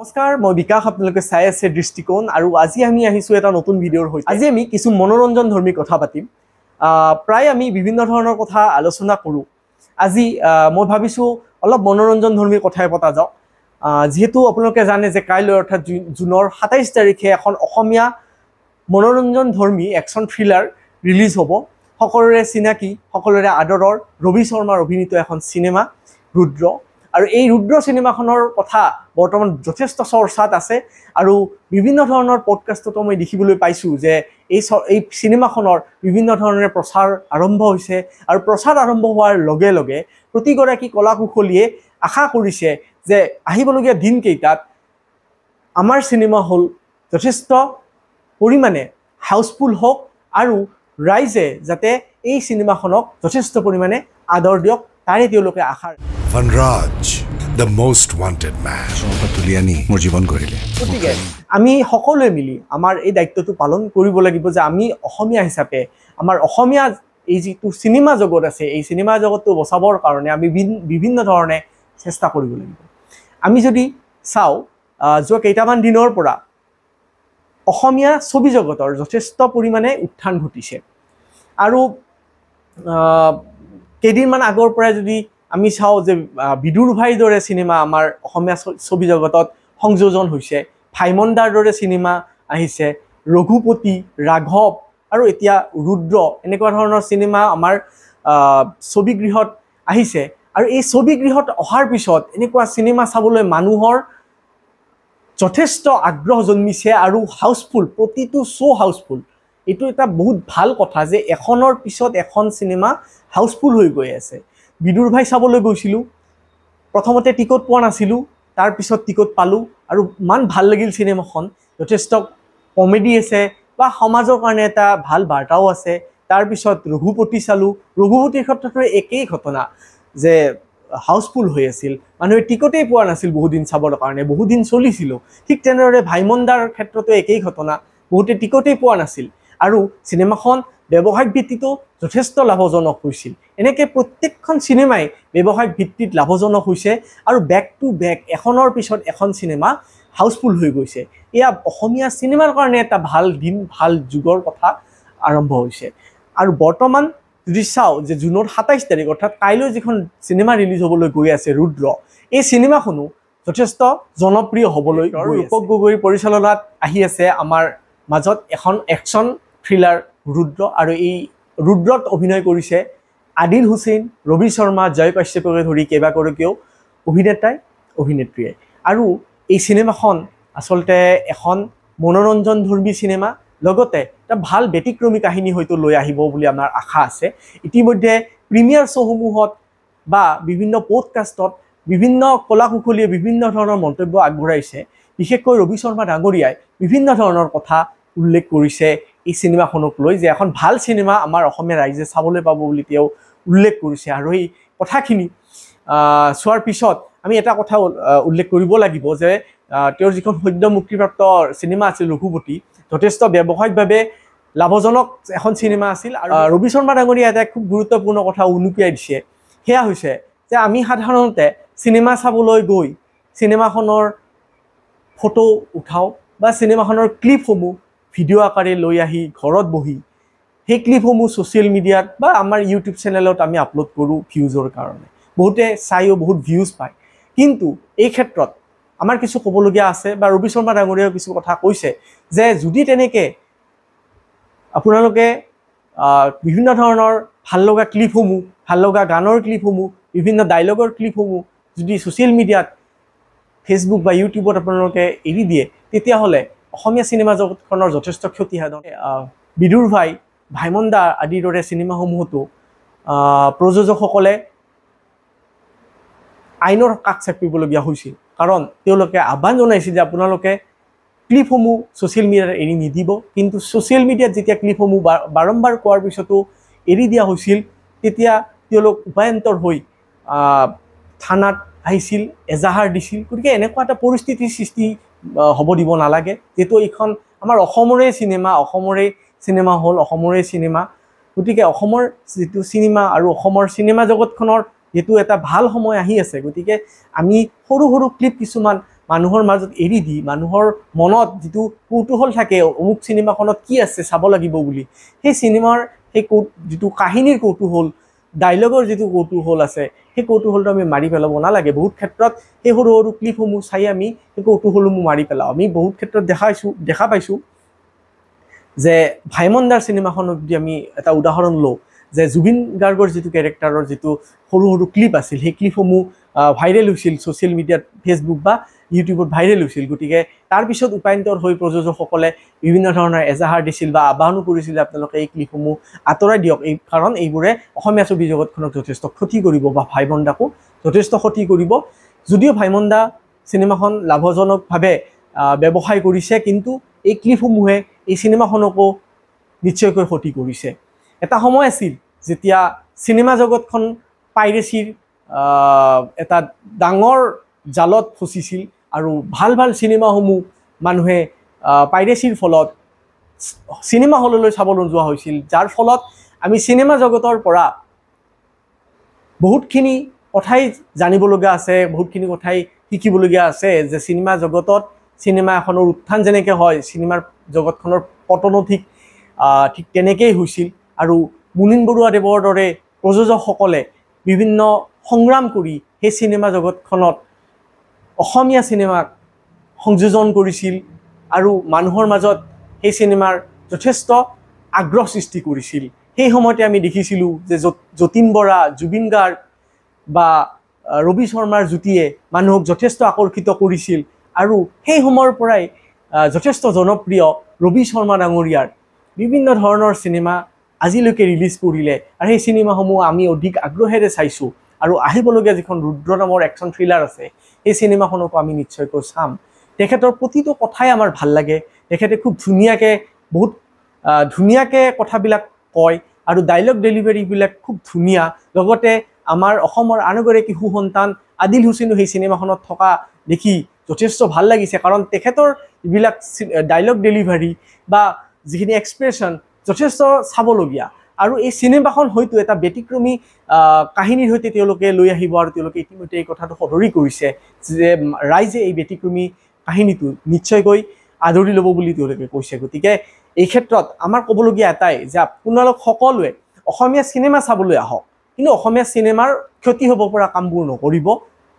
নমস্কাৰ মই বিকাশ আপোনালোকে চাই আছে দৃষ্টিকোণ আৰু আজি আমি আহিছো এটা নতুন ভিডিঅ'ৰ সৈতে আজি আমি কিছু মনোৰঞ্জন ধৰ্মী কথা পাতিম প্ৰায় আমি বিভিন্ন ধৰণৰ কথা আলোচনা কৰো আজি মই ভাবিছো অলপ মনোৰঞ্জন ধৰ্মী কথাই পতা যাওক যেহেতু আপোনালোকে জানে যে কাইলৈ অৰ্থাৎ জুনৰ 27 তাৰিখে এখন অসমীয়া মনোৰঞ্জন ধৰ্মী একশন থ্ৰিলাৰ ৰিলিজ হ'ব সকলোৰে চিনাকি সকলোৰে আদৰৰ ৰবি শৰ্মাৰ অভিনীত এখন সিনেমা ৰুদ্ৰ আৰু এই ৰুদ্ৰ সিনেমাখনৰ কথা বৰ্তমান যথেষ্ট চৰ্চাত আছে আৰু বিভিন্ন ধৰণৰ পডকাষ্টতো মই দেখিবলৈ পাইছো যে এই সিনেমাখনৰ বিভিন্ন ধৰণে প্ৰচাৰ আৰম্ভ হৈছে আৰু প্ৰচাৰ আৰম্ভ হোৱাৰ লগে লগে প্ৰতিগৰাকী কলাকুশলীয়ে আশা কৰিছে যে আহিবলগীয়া দিনকেইটাত আমাৰ সিনেমা হল যথেষ্ট পৰিমাণে হাউসফুল হোক আৰু ৰাইজে যাতে এই সিনেমাখনক যথেষ্ট পৰিমাণে আদৰ দিয়ক তাৰে তেওঁলোকে আশা Vanraj, the most wanted man. তুলিয়ানি মোৰ জীৱন কৰিলে গতিকে আমি সকলোৱে মিলি আমাৰ এই দায়িত্বটো পালন কৰিব লাগিব যে আমি অসমীয়া হিচাপে আমাৰ অসমীয়া এই যিটো সিনেমা জগত আছে এই সিনেমা জগতটো বচাবৰ কাৰণে আমি বিভিন্ন ধৰণে চেষ্টা কৰিব লাগিব আমি যদি চাও যোৱা কেইটামান দিনৰ পৰা অসমীয়া ছবি জগতৰ যথেষ্ট পৰিমাণে উত্থান ঘটিছে আৰু কেইদিনমান আগৰ পৰা যদি আমি চাও যে বিদুৰ ভাইৰ দৰে সিনেমা আমাৰ অসমীয়া ছবি জগতত সংযোজন হৈছে ভাইমন্দাৰ দৰে সিনেমা আহিছে ৰঘুপতি ৰাঘৱ আৰু এতিয়া ৰুদ্ৰ এনেকুৱা ধৰণৰ সিনেমা আমাৰ ছবিগৃহত আহিছে আৰু এই ছবিগৃহত অহাৰ পিছত এনেকুৱা সিনেমা চাবলৈ মানুহৰ যথেষ্ট আগ্ৰহ জন্মিছে আৰু হাউসফুল প্ৰতিটো শ্ব' হাউসফুল এইটো এটা বহুত ভাল কথা যে এখনৰ পিছত এখন সিনেমা হাউসফুল হৈ গৈ আছে বিদুৰ ভাই চাবলৈ গৈছিলো প্ৰথমতে টিকট পোৱা নাছিলো তাৰ পিছত টিকট পালো আৰু মান ভাল লাগিল সিনেমাখন যথেষ্ট কমেডি আছে বা সমাজৰ কাৰণে এটা ভাল বাৰ্তাও আছে তাৰ পিছত ৰঘুপতি চালো ৰঘুপতিৰ ক্ষেত্ৰতো একেই ঘটনা যে হাউসফুল হৈ আছিল মানুহে টিকটেই পোৱা নাছিল বহুত দিন চাবৰ কাৰণে বহুত দিন চলিছিল ঠিক তেনেদৰে ভাইমন্দাৰ ক্ষেত্ৰতো একেই ঘটনা বহুতে টিকটেই পোৱা নাছিল আৰু সিনেমাখন ব্যৱসায়িক ভিত্তিতো যথেষ্ট লাভজনক হৈছিল এনেকে প্ৰত্যেকখন সিনেমাই ব্যৱসায়িক ভিত্তিত লাভজনক হৈছে আৰু বেক টু বেক এখনৰ পিছত এখন সিনেমা হাউসফুল হৈ গৈছে এয়া অসমীয়া সিনেমাৰ কাৰণে এটা ভাল দিন ভাল যুগৰ কথা আৰম্ভ হৈছে আৰু বৰ্তমান যদি চাও যে জুনৰ 27 তাৰিখ অৰ্থাৎ কাইলৈ যিখন সিনেমা ৰিলিজ হ'বলৈ গৈ আছে ৰুদ্ৰ এই সিনেমাখনো যথেষ্ট জনপ্ৰিয় হ'বলৈ ৰূপক গগৈৰ পৰিচালনাত আহি আছে আমাৰ মাজত এখন একশন থ্ৰিলাৰ ৰুদ্ৰ আৰু এই ৰুদ্ৰত অভিনয় কৰিছে আদিল হুছেইন ৰবি শৰ্মা জয় কাশ্যপকে ধৰি কেইবাগৰাকীও অভিনেত্ৰীয়ে আৰু এই সিনেমাখন আচলতে এখন মনোৰঞ্জন ধৰ্মী সিনেমা লগতে এটা ভাল ব্যতিক্ৰমী কাহিনী হয়তো লৈ আহিব বুলি আমাৰ আশা আছে ইতিমধ্যে প্ৰিমিয়াৰ শ্ব'সমূহত বা বিভিন্ন পডকাষ্টত বিভিন্ন কলাকুশলীয়ে বিভিন্ন ধৰণৰ মন্তব্য আগবঢ়াইছে বিশেষকৈ ৰবি শৰ্মা ডাঙৰীয়াই বিভিন্ন ধৰণৰ কথা উল্লেখ কৰিছে এই সিনেমাখনক লৈ যে এখন ভাল সিনেমা আমাৰ অসমীয়া ৰাইজে চাবলৈ পাব বুলি তেওঁ উল্লেখ কৰিছে আৰু এই কথাখিনি চোৱাৰ পিছত আমি এটা কথা উল্লেখ কৰিব লাগিব যে তেওঁৰ যিখন সদ্য মুক্তিপ্ৰাপ্ত সিনেমা আছিল ৰঘুপতি যথেষ্ট ব্যৱসায়িকভাৱে লাভজনক এখন সিনেমা আছিল আৰু ৰবি শৰ্মা ডাঙৰীয়া এটা খুব গুৰুত্বপূৰ্ণ কথা উনুকিয়াই দিছে সেয়া হৈছে যে আমি সাধাৰণতে সিনেমা চাবলৈ গৈ সিনেমাখনৰ ফটো উঠাও বা সিনেমাখনৰ ক্লিপসমূহ ভিডিঅ' আকাৰে লৈ আহি ঘৰত বহি সেই ক্লিপসমূহ ছ'চিয়েল মিডিয়াত বা আমাৰ ইউটিউব চেনেলত আমি আপলোড কৰোঁ ভিউজৰ কাৰণে বহুতে চাইও বহুত ভিউজ পায় কিন্তু এই ক্ষেত্ৰত আমাৰ কিছু ক'বলগীয়া আছে বা ৰবি শৰ্মা ডাঙৰীয়াও কিছু কথা কৈছে যে যদি তেনেকে আপোনালোকে বিভিন্ন ধৰণৰ ভাল লগা ক্লিপসমূহ ভাল লগা গানৰ ক্লিপসমূহ বিভিন্ন ডায়লগৰ ক্লিপসমূহ যদি ছ'চিয়েল মিডিয়াত ফেচবুক বা ইউটিউবত আপোনালোকে এৰি দিয়ে তেতিয়াহ'লে অসমীয়া চিনেমা জগতখনৰ যথেষ্ট ক্ষতি সাধন বিদুৰ ভাই ভাইমন্দা আদিৰ দৰে চিনেমাসমূহতো প্ৰযোজকসকলে আইনৰ কাষ চাপিবলগীয়া হৈছিল কাৰণ তেওঁলোকে আহ্বান জনাইছিল যে আপোনালোকে ক্লিপসমূহ ছ'চিয়েল মিডিয়াত এৰি নিদিব কিন্তু ছ'চিয়েল মিডিয়াত যেতিয়া ক্লিপসমূহ বাৰম্বাৰ কোৱাৰ পিছতো এৰি দিয়া হৈছিল তেতিয়া তেওঁলোক উপায়ন্তৰ হৈ থানাত আহিছিল এজাহাৰ দিছিল গতিকে এনেকুৱা এটা পৰিস্থিতিৰ সৃষ্টি হ'ব দিব নালাগে যেটো এইখন আমাৰ অসমৰে চিনেমা হল অসমৰে চিনেমা গতিকে অসমৰ যেটো চিনেমা আৰু অসমৰ চিনেমা জগতখনৰ যেটো এটা ভাল সময় আহি আছে গতিকে আমি সৰু সৰু ক্লিপ কিছুমান মানুহৰ মাজত এৰি দি মানুহৰ মনত যিটো কৌতূহল থাকে অমুক চিনেমাখনত কি আছে চাব লাগিব বুলি, সেই চিনেমাৰ সেই যিটো কাহিনীৰ কৌতূহল, ডাইলগৰ যিটো কৌতূহল আছে, সেই কৌতূহলটো আমি মাৰি পেলাব নালাগে। বহুত ক্ষেত্ৰত সেই সৰু সৰু ক্লিপসমূহ চাই আমি সেই কৌতূহলসমূহ মাৰি পেলাওঁ। আমি বহুত ক্ষেত্ৰত দেখা পাইছোঁ যে ভাইমন দাৰ চিনেমাখনত যদি আমি এটা উদাহৰণ লওঁ, যে জুবিন গাৰ্গৰ যিটো কেৰেক্টাৰৰ যিটো সৰু সৰু ক্লিপ আছিল, সেই ক্লিপসমূহ ভাইৰেল হৈছিল ছ'চিয়েল মিডিয়াত, ফেচবুক বা ইউটিউবত ভাইৰেল হৈছিল। গতিকে তাৰপিছত উপায়ন্তৰ হৈ প্ৰযোজকসকলে বিভিন্ন ধৰণৰ এজাহাৰ দিছিল বা আহ্বানো কৰিছিল যে আপোনালোকে এই ক্লিপসমূহ আঁতৰাই দিয়ক, কাৰণ এইবোৰে অসমীয়া ছবি জগতখনক যথেষ্ট ক্ষতি কৰিব বা ভাইমন দাকো যথেষ্ট ক্ষতি কৰিব। যদিও ভাইমন দা চিনেমাখন লাভজনকভাৱে ব্যৱসায় কৰিছে, কিন্তু এই ক্লিপসমূহে এই চিনেমাখনকো নিশ্চয়কৈ ক্ষতি কৰিছে। এটা সময় আছিল যেতিয়া চিনেমা জগতখন পাইৰেচিৰ এটা ডাঙৰ জালত ফচিছিল আৰু ভাল ভাল চিনেমাসমূহ মানুহে পাইৰেচিৰ ফলত চিনেমা হললৈ চাবলৈ যোৱা হৈছিল, যাৰ ফলত আমি চিনেমা জগতৰ পৰা বহুতখিনি কথাই জানিবলগীয়া আছে, বহুতখিনি কথাই শিকিবলগীয়া আছে, যে চিনেমা জগতত চিনেমা এখনৰ উত্থান যেনেকৈ হয়, চিনেমাৰ জগতখনৰ পতনো ঠিক তেনেকেই হৈছিল। আৰু মুনীন বৰুৱাদেৱৰ দৰে প্ৰযোজকসকলে বিভিন্ন সংগ্ৰাম কৰি সেই চিনেমা জগতখনত অসমীয়া চিনেমাক সংযোজন কৰিছিল আৰু মানুহৰ মাজত সেই চিনেমাৰ যথেষ্ট আগ্ৰহ সৃষ্টি কৰিছিল। সেই সময়তে আমি দেখিছিলোঁ যে যতীন বৰা, জুবিন গাৰ্গ বা ৰবি শৰ্মাৰ জুতিয়ে মানুহক যথেষ্ট আকৰ্ষিত কৰিছিল। আৰু সেই সময়ৰ পৰাই যথেষ্ট জনপ্ৰিয় ৰবি শৰ্মা ডাঙৰীয়াৰ বিভিন্ন ধৰণৰ চিনেমা আজিলৈকে ৰিলিজ কৰিলে, আৰু সেই চিনেমাসমূহ আমি অধিক আগ্ৰহেৰে চাইছোঁ। আৰু আহিবলগীয়া যিখন ৰুদ্ৰ নামৰ একশ্যন থ্ৰিলাৰ আছে, সেই চিনেমাখনকো আমি নিশ্চয়কৈ চাম। তেখেতৰ প্ৰতিটো কথাই আমাৰ ভাল লাগে, তেখেতে খুব বহুত ধুনীয়াকৈ কথাবিলাক কয় আৰু ডাইলগ ডেলিভাৰীবিলাক খুব ধুনীয়া। লগতে আমাৰ অসমৰ আন এগৰাকী সুসন্তান আদিল হুছেইনো সেই চিনেমাখনত থকা দেখি যথেষ্ট ভাল লাগিছে, কাৰণ তেখেতৰ যিবিলাক ডাইলগ ডেলিভাৰী বা যিখিনি এক্সপ্ৰেশ্যন যথেষ্ট চাবলগীয়া। আৰু এই চিনেমাখন হয়তো এটা ব্যতিক্ৰমী কাহিনীৰ সৈতে তেওঁলোকে লৈ আহিব, আৰু তেওঁলোকে ইতিমধ্যে এই কথাটো সদৰি কৰিছে যে ৰাইজে এই ব্যতিক্ৰমী কাহিনীটো নিশ্চয়কৈ আদৰি ল'ব বুলি তেওঁলোকে কৈছে। গতিকে এই ক্ষেত্ৰত আমাৰ ক'বলগীয়া এটাই যে আপোনালোক সকলোৱে অসমীয়া চিনেমা চাবলৈ আহক, কিন্তু অসমীয়া চিনেমাৰ ক্ষতি হ'ব পৰা কামবোৰ নকৰিব,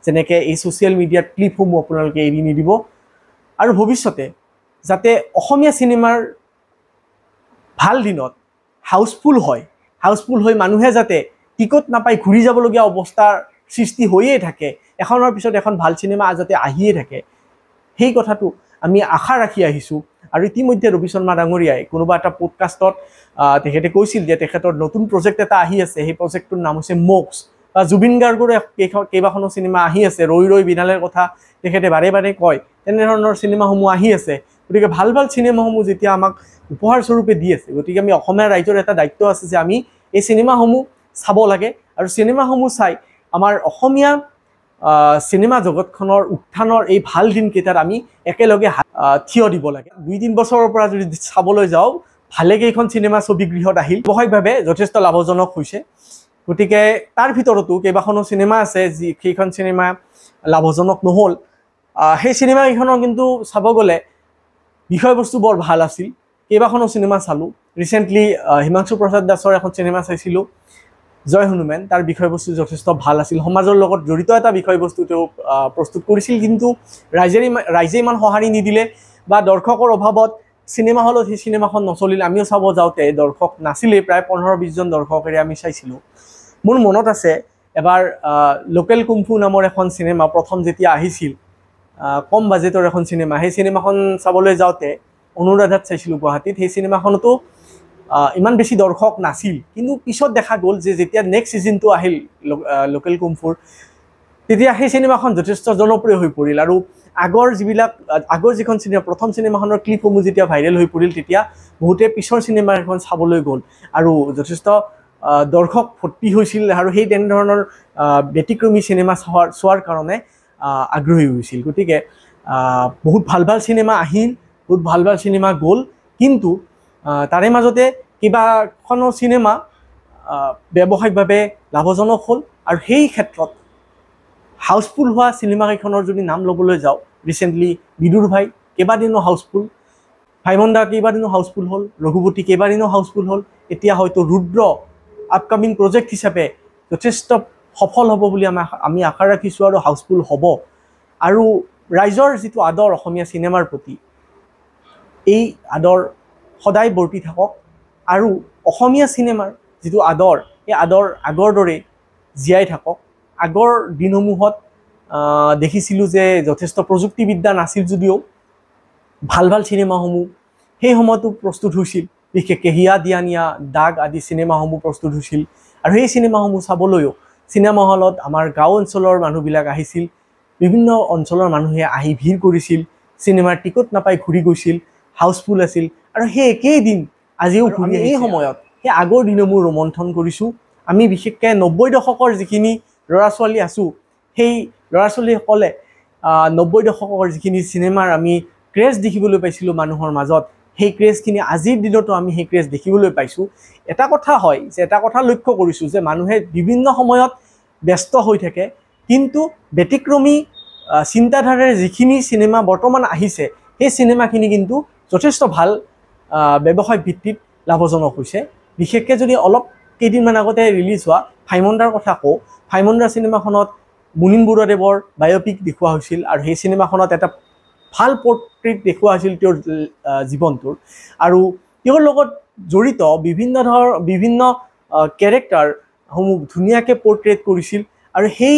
যেনেকৈ এই ছ'চিয়েল মিডিয়াত ক্লিপসমূহ আপোনালোকে এৰি নিদিব। আৰু ভৱিষ্যতে যাতে অসমীয়া চিনেমাৰ ভাল দিনত হাউচফুল হৈ মানুহে যাতে টিকট নাপাই ঘূৰি যাবলগীয়া অৱস্থাৰ সৃষ্টি হৈয়ে থাকে, এখনৰ পিছত এখন ভাল চিনেমা যাতে আহিয়ে থাকে, সেই কথাটো আমি আশা ৰাখি আহিছোঁ। আৰু ইতিমধ্যে ৰবি শৰ্মা ডাঙৰীয়াই কোনোবা এটা পডকাষ্টত তেখেতে কৈছিল যে তেখেতৰ নতুন প্ৰজেক্ট এটা আহি আছে, সেই প্ৰজেক্টটোৰ নাম হৈছে মক্স। বা জুবিন গাৰ্গৰে কেইবাখনো চিনেমা আহি আছে, ৰৈ ৰৈ বিনালেৰ কথা তেখেতে বাৰে বাৰে কয়, তেনেধৰণৰ চিনেমাসমূহ আহি আছে। গতিকে ভাল ভাল চিনেমাসমূহ যেতিয়া আমাক উপহাৰ স্বৰূপে দি আছে, গতিকে আমি অসমীয়া ৰাইজৰ এটা দায়িত্ব আছে যে আমি এই চিনেমাসমূহ চাব লাগে, আৰু চিনেমাসমূহ চাই আমাৰ অসমীয়া চিনেমা জগতখনৰ উত্থানৰ এই ভাল দিনকেইটাত আমি একেলগে থিয় দিব লাগে। 2-3 বছৰৰ পৰা যদি চাবলৈ যাওঁ, ভালেকেইখন চিনেমা ছবিগৃহত আহিল, ব্যৱসায়িকভাৱে যথেষ্ট লাভজনক হৈছে। গতিকে তাৰ ভিতৰতো কেইবাখনো চিনেমা আছে সেইখন চিনেমা লাভজনক নহ'ল। সেই চিনেমাকেইখনৰ কিন্তু চাব গ'লে বিষয়বস্তু বৰ ভাল আছিল। কেইবাখনো চিনেমা চালোঁ। ৰিচেণ্টলি হিমাংশু প্ৰসাদ দাসৰ এখন চিনেমা চাইছিলোঁ, জয় হনুমান। তাৰ বিষয়বস্তু যথেষ্ট ভাল আছিল, সমাজৰ লগত জড়িত এটা বিষয়বস্তু তেওঁ প্ৰস্তুত কৰিছিল, কিন্তু ৰাইজে ইমান সঁহাৰি নিদিলে বা দৰ্শকৰ অভাৱত চিনেমা হলত সেই চিনেমাখন নচলিল। আমিও চাব যাওঁতে দৰ্শক নাছিলেই, প্ৰায় 15-20 জন দৰ্শকেৰে আমি চাইছিলোঁ। মোৰ মনত আছে এবাৰ লোকেল কুমফু নামৰ এখন চিনেমা প্ৰথম যেতিয়া আহিছিল, কম বাজেটৰ এখন চিনেমা, সেই চিনেমাখন চাবলৈ যাওঁতে অনুৰাধাত চাইছিলোঁ গুৱাহাটীত। সেই চিনেমাখনতো ইমান বেছি দৰ্শক নাছিল, কিন্তু পিছত দেখা গ'ল যে যেতিয়া নেক্সট ছিজনটো আহিল লোকেল কুমফুৰ, তেতিয়া সেই চিনেমাখন যথেষ্ট জনপ্ৰিয় হৈ পৰিল। আৰু আগৰ যিখন চিনেমা, প্ৰথম চিনেমাখনৰ ক্লিপসমূহ যেতিয়া ভাইৰেল হৈ পৰিল, তেতিয়া বহুতে পিছৰ চিনেমা এখন চাবলৈ গ'ল আৰু যথেষ্ট দৰ্শক ভৰ্তি হৈছিল, আৰু সেই তেনেধৰণৰ ব্যতিক্ৰমী চিনেমা চোৱাৰ কাৰণে আগ্ৰহী হৈছিল। গতিকে বহুত ভাল ভাল চিনেমা আহিল, বহুত ভাল ভাল চিনেমা গ'ল, কিন্তু তাৰে মাজতে কেইবাখনো চিনেমা ব্যৱসায়িকভাৱে লাভজনক হ'ল। আৰু সেই ক্ষেত্ৰত হাউচফুল হোৱা চিনেমাকেইখনৰ যদি নাম ল'বলৈ যাওঁ, ৰিচেণ্টলি বিদুৰ ভাই কেইবাদিনো হাউচফুল, ভাইমন দা কেইবাদিনো হাউচফুল হ'ল, ৰঘুপতি কেইবাদিনো হাউচফুল হ'ল। এতিয়া হয়তো ৰুদ্ৰ আপকামিং প্ৰজেক্ট হিচাপে যথেষ্ট সফল হ'ব বুলি আমি আশা ৰাখিছোঁ আৰু হাউচফুল হ'ব। আৰু ৰাইজৰ যিটো আদৰ অসমীয়া চিনেমাৰ প্ৰতি, এই আদৰ সদায় বৰ্তি থাকক আৰু অসমীয়া চিনেমাৰ যিটো আদৰ, এই আদৰ আগৰ দৰে জীয়াই থাকক। আগৰ দিনসমূহত দেখিছিলোঁ যে যথেষ্ট প্ৰযুক্তিবিদ্যা নাছিল যদিও ভাল ভাল চিনেমাসমূহ সেই সময়তো প্ৰস্তুত হৈছিল, বিশেষকৈ হিয়া দিয়া নিয়া, দাগ আদি চিনেমাসমূহ প্ৰস্তুত হৈছিল। আৰু সেই চিনেমাসমূহ চাবলৈও চিনেমা হলত আমাৰ গাঁও অঞ্চলৰ মানুহবিলাক আহিছিল, বিভিন্ন অঞ্চলৰ মানুহে আহি ভিৰ কৰিছিল, চিনেমাৰ টিকট নাপাই ঘূৰি গৈছিল, হাউচফুল আছিল। আৰু সেই একেই দিন আজিও ঘূৰি এই সময়ত সেই আগৰ দিনসমূহ ৰোমন্থন কৰিছোঁ। আমি বিশেষকৈ 90 দশকৰ যিখিনি ল'ৰা ছোৱালী আছোঁ, সেই ল'ৰা ছোৱালীসকলে 90 দশকৰ যিখিনি চিনেমাৰ আমি ক্ৰেজ দেখিবলৈ পাইছিলোঁ মানুহৰ মাজত, সেই ক্ৰেজখিনি আজিৰ দিনতো আমি সেই ক্ৰেজ দেখিবলৈ পাইছোঁ। এটা কথা হয় যে এটা কথা লক্ষ্য কৰিছোঁ যে মানুহে বিভিন্ন সময়ত ব্যস্ত হৈ থাকে, কিন্তু ব্যতিক্ৰমী চিন্তাধাৰাৰে যিখিনি চিনেমা বৰ্তমান আহিছে, সেই চিনেমাখিনি কিন্তু যথেষ্ট ভাল ব্যৱসায় ভিত্তিত লাভজনক হৈছে। বিশেষকৈ যদি অলপ কেইদিনমান আগতে ৰিলিজ হোৱা ভাইমন দাৰ কথা কওঁ, ভাইমন দাৰ চিনেমাখনত মুনীন বৰুৱাদেৱৰ বায়'পিক দেখুওৱা হৈছিল আৰু সেই চিনেমাখনত এটা ভাল পৰ্ট্ৰেইট দেখুওৱা হৈছিল তেওঁৰ জীৱনটোৰ। আৰু তেওঁৰ লগত জড়িত বিভিন্ন কেৰেক্টাৰসমূহ ধুনীয়াকৈ পৰ্ট্ৰেইট কৰিছিল আৰু সেই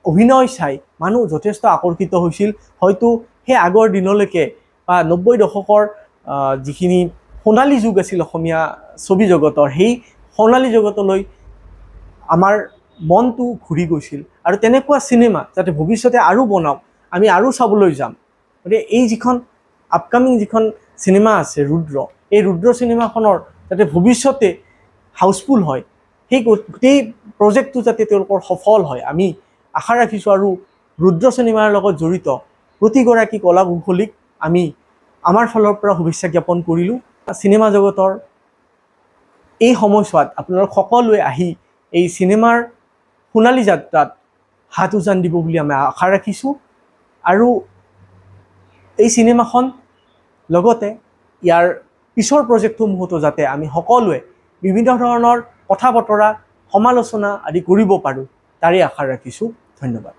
অভিনয় চাই মানুহ যথেষ্ট আকৰ্ষিত হৈছিল। হয়তো সেই আগৰ দিনলৈকে বা 90 দশকৰ যিখিনি সোণালী যুগ আছিল অসমীয়া ছবি জগতৰ, সেই সোণালী জগতলৈ আমাৰ মনটো ঘূৰি গৈছিল। আৰু তেনেকুৱা চিনেমা যাতে ভৱিষ্যতে আৰু বনাওক, আমি আৰু চাবলৈ যাম। গতিকে এই যিখন আপকামিং যিখন চিনেমা আছে ৰুদ্ৰ, এই ৰুদ্ৰ চিনেমাখনৰ যাতে ভৱিষ্যতে হাউচফুল হয়, সেই গোটেই প্ৰজেক্টটো যাতে তেওঁলোকৰ সফল হয়, আমি আশা ৰাখিছোঁ। আৰু ৰুদ্ৰ চিনেমাৰ লগত জড়িত প্ৰতিগৰাকী কলা কৌশলীক আমি আমাৰ ফালৰ পৰা শুভেচ্ছা জ্ঞাপন কৰিলোঁ। চিনেমা জগতৰ এই সময়ছোৱাত আপোনালোক সকলোৱে আহি এই চিনেমাৰ সোণালী যাত্ৰাত হাত উজান দিব বুলি আমি আশা ৰাখিছোঁ। আৰু এই চিনেমাখন লগতে ইয়াৰ পিছৰ প্ৰজেক্টসমূহতো যাতে আমি সকলোৱে বিভিন্ন ধৰণৰ কথা বতৰা, সমালোচনা আদি কৰিব পাৰোঁ, তাৰে আশা ৰাখিছোঁ। ধন্যবাদ।